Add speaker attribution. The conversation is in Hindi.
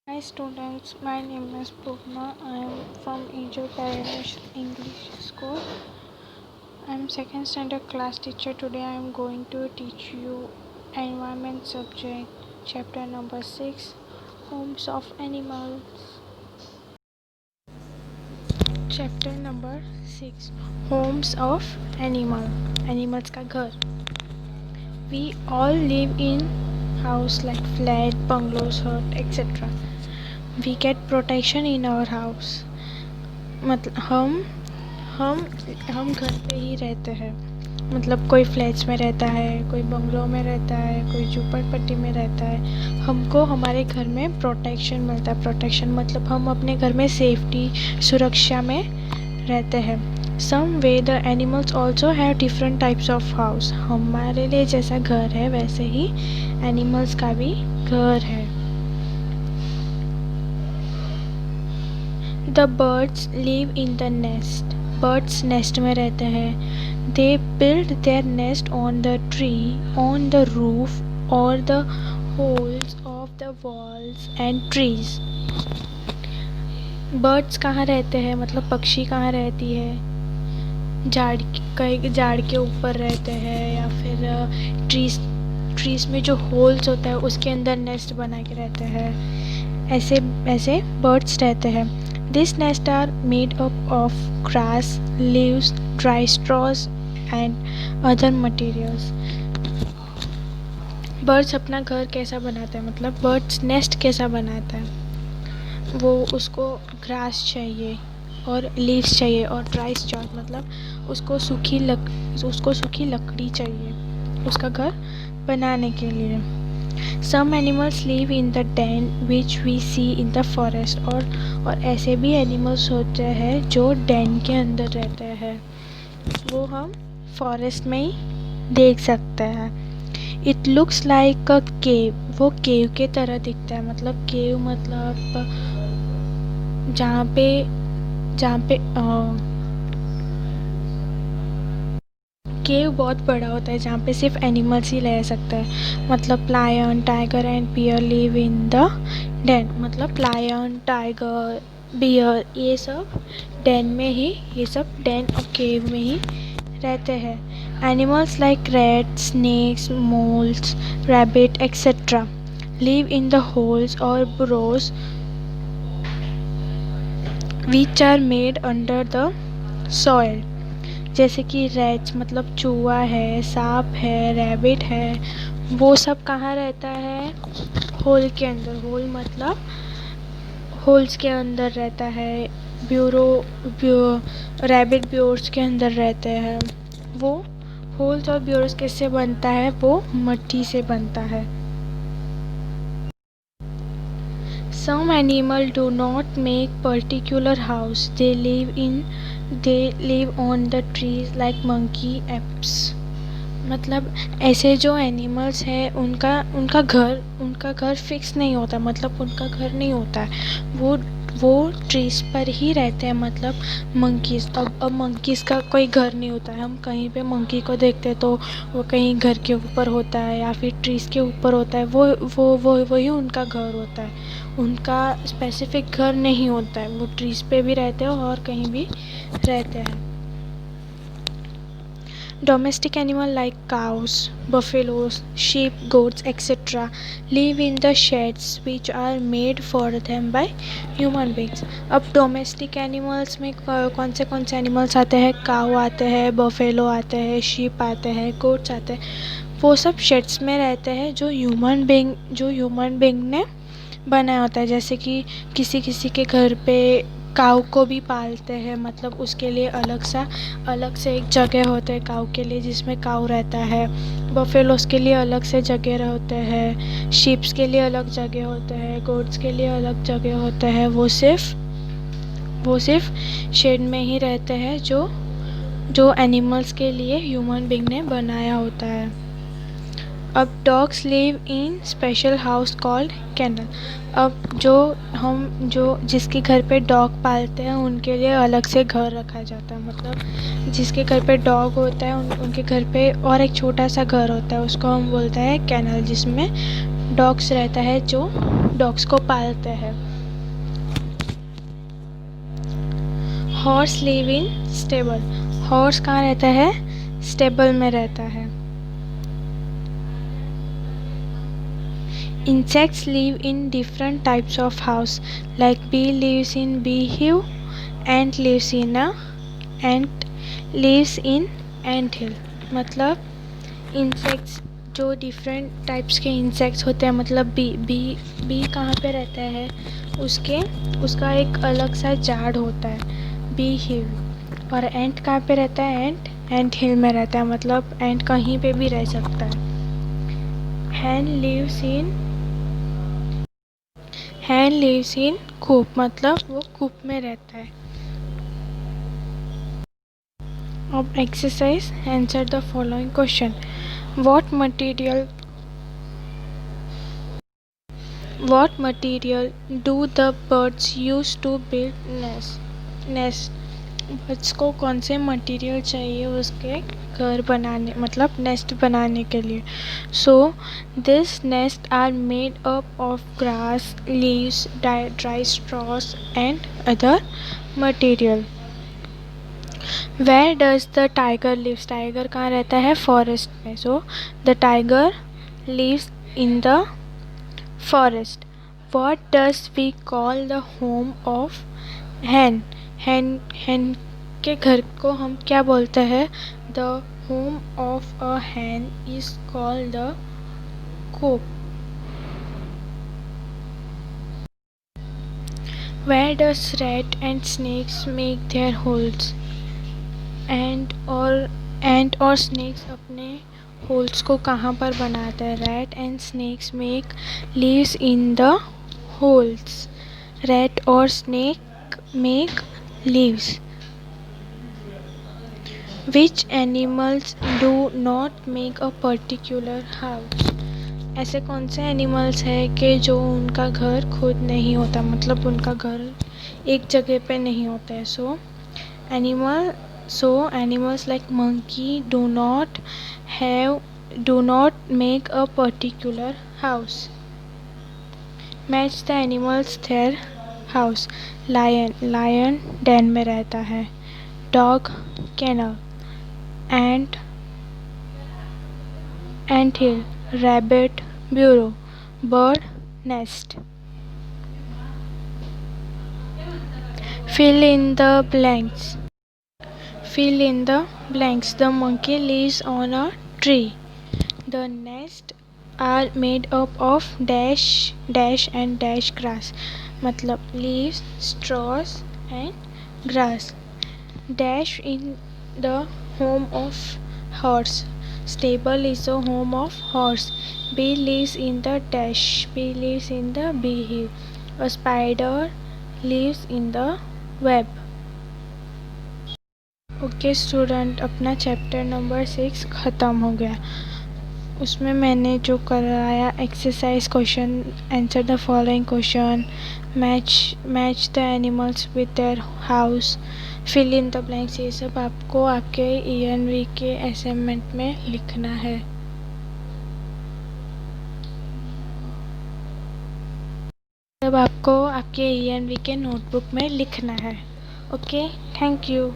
Speaker 1: Hi students, my name is Purna. I am from Angel Paradise English School. I am second standard class teacher. Today I am going to teach you environment subject, chapter number 6, homes of animals. Chapter number 6, homes of animals का घर. We all live in house like flat, bungalows, hut, etc. We get protection in our house. मतलब हम घर पे ही रहते हैं. मतलब कोई फ्लैट्स में रहता है, कोई बंगलो में रहता है, कोई झोपड़पट्टी में रहता है. हमको हमारे घर में प्रोटेक्शन मिलता है. प्रोटेक्शन मतलब हम अपने घर में सेफ्टी, सुरक्षा में रहते हैं. Some way the animals also have different types of house. हमारे लिए जैसा घर है वैसे ही एनिमल्स का भी घर है. The birds live in the nest. Birds nest में रहते हैं. They build their nest on the tree, on the roof, or the holes of the walls and trees. Birds कहाँ रहते हैं मतलब पक्षी कहाँ रहती है. झाड़ के ऊपर रहते हैं या फिर ट्रीज में जो होल्स होता है उसके अंदर नेस्ट बना के रहते हैं. ऐसे बर्ड्स रहते हैं. These nests are made up of grass, leaves, dry straws and other materials. Birds अपना घर कैसा बनाता है मतलब बर्ड्स नेस्ट कैसा बनाता है. वो उसको ग्रास चाहिए और लीव्स चाहिए और ड्राई स्ट्रॉ मतलब उसको सूखी लकड़ी चाहिए उसका घर बनाने के लिए. Some animals live in the den which we see in the forest. और ऐसे भी एनिमल्स होते हैं जो den के अंदर रहते हैं. वो हम फॉरेस्ट में ही देख सकते हैं. It looks like a cave. वो केव के तरह दिखता है. मतलब केव मतलब जहाँ पे केव बहुत बड़ा होता है जहाँ पे सिर्फ एनिमल्स ही रह सकते हैं. मतलब lion, tiger and bear live in the den. मतलब लायन, टाइगर, बियर ये सब डेन में ही डेन और केव में ही रहते हैं. Animals like rat, snakes, moles, rabbit etcetera live in the holes और burrows which are made under the soil. जैसे कि रैट्स मतलब चूहा है, सांप है, रैबिट है, वो सब कहाँ रहता है. होल के अंदर. होल मतलब होल्स के अंदर रहता है. रैबिट ब्योर्स के अंदर रहते हैं. वो होल्स और ब्योर्स किससे बनता है. वो मिट्टी से बनता है. Some animals do not make particular house. They live on the trees like monkey, apes. मतलब ऐसे जो एनिमल्स हैं उनका घर फिक्स नहीं होता. मतलब उनका घर नहीं होता है. वो ट्रीज पर ही रहते हैं. मतलब मंकीज़. अब मंकीज़ का कोई घर नहीं होता है. हम कहीं पे मंकी को देखते हैं तो वो कहीं घर के ऊपर होता है या फिर ट्रीज़ के ऊपर होता है. वही उनका घर होता है. उनका स्पेसिफिक घर नहीं होता है. वो ट्रीज़ पे भी रहते हैं और कहीं भी रहते हैं. Domestic animals like cows, buffaloes, sheep, goats, etc. live in the sheds which are made for them by human beings. अब डोमेस्टिक एनिमल्स में कौन से एनिमल्स आते हैं. काऊ आते हैं, बफेलो आते हैं, शीप आते हैं, गोट्स आते हैं. वो सब शेड्स में रहते हैं जो ह्यूमन बीइंग ने बनाया होता है. जैसे कि किसी के घर पे काऊ को भी पालते हैं. मतलब उसके लिए अलग से एक जगह होते है काऊ के लिए जिसमें काऊ रहता है. बफेलोस के लिए अलग से जगह होते हैं. शीप्स के लिए अलग जगह होते हैं. गोट्स के लिए अलग जगह होते हैं. वो सिर्फ शेड में ही रहते हैं जो एनिमल्स के लिए ह्यूमन बीइंग ने बनाया होता है. अब dogs live in special house called kennel. अब जो जिसके घर पे डॉग पालते हैं उनके लिए अलग से घर रखा जाता है. मतलब जिसके घर पे डॉग होता है उनके घर पे और एक छोटा सा घर होता है. उसको हम बोलते हैं केनल जिसमें डॉग्स रहता है जो डॉग्स को पालते हैं। Horse live in stable, horse कहाँ रहता है? स्टेबल में रहता है। Insects live in different types of house, like bee lives in beehive, ant lives in ant hill। मतलब इंसेक्ट्स जो डिफरेंट टाइप्स के इंसेक्ट्स होते हैं, मतलब बी कहाँ पे रहता है? उसका एक अलग सा झाड़ होता है, बी हिल। और एंट कहाँ पे रहता है? एंट हिल में रहता है, मतलब एंट कहीं पे भी रह सकता है। हैन लिव्स इन कूप, मतलब वो कूप में रहता है। अब exercise, answer the following question. What material do the birds use to build nest? Birds को कौन से मटेरियल चाहिए उसके घर बनाने, मतलब नेस्ट बनाने के लिए? So this nest are made up of grass, leaves, dry straws and other material. Where does the tiger lives, tiger कहाँ रहता है? फॉरेस्ट में। So the tiger lives in the forest. What does we call the home of hen? hen के घर को हम क्या बोलते हैं? The home of a hen is called the coop. Where does rat and snakes make their holes? ant और snakes अपने होल्स को कहाँ पर बनाते हैं? Rat and snakes lives in the holes. Rat और snake make leaves. Which animals do not make a particular house? ऐसे कौन से एनिमल्स है कि जो उनका घर खुद नहीं होता, मतलब उनका घर एक जगह पे नहीं होता है? Animals like monkey do not make a particular house. Match the animals their house. Lion den में रहता है, dog kennel, ant hill, rabbit burrow, bird nest. Fill in the blanks. The monkey lives on a tree. The nests are made up of dash and dash grass, मतलब leaves, straws and grass. Dash in the home of horse. Stable is the home of horse. Bee lives in the dash. Bee lives in the bee hive. A spider lives in the web. Okay student, अपना चैप्टर नंबर 6 ख़त्म हो गया। उसमें मैंने जो कराया exercise question, answer the following question, match the animals with their house, fill in the blanks, ये सब आपको आपके ENV के असाइनमेंट में लिखना है। सब आपको आपके ENV के नोटबुक में लिखना है। Okay, thank you.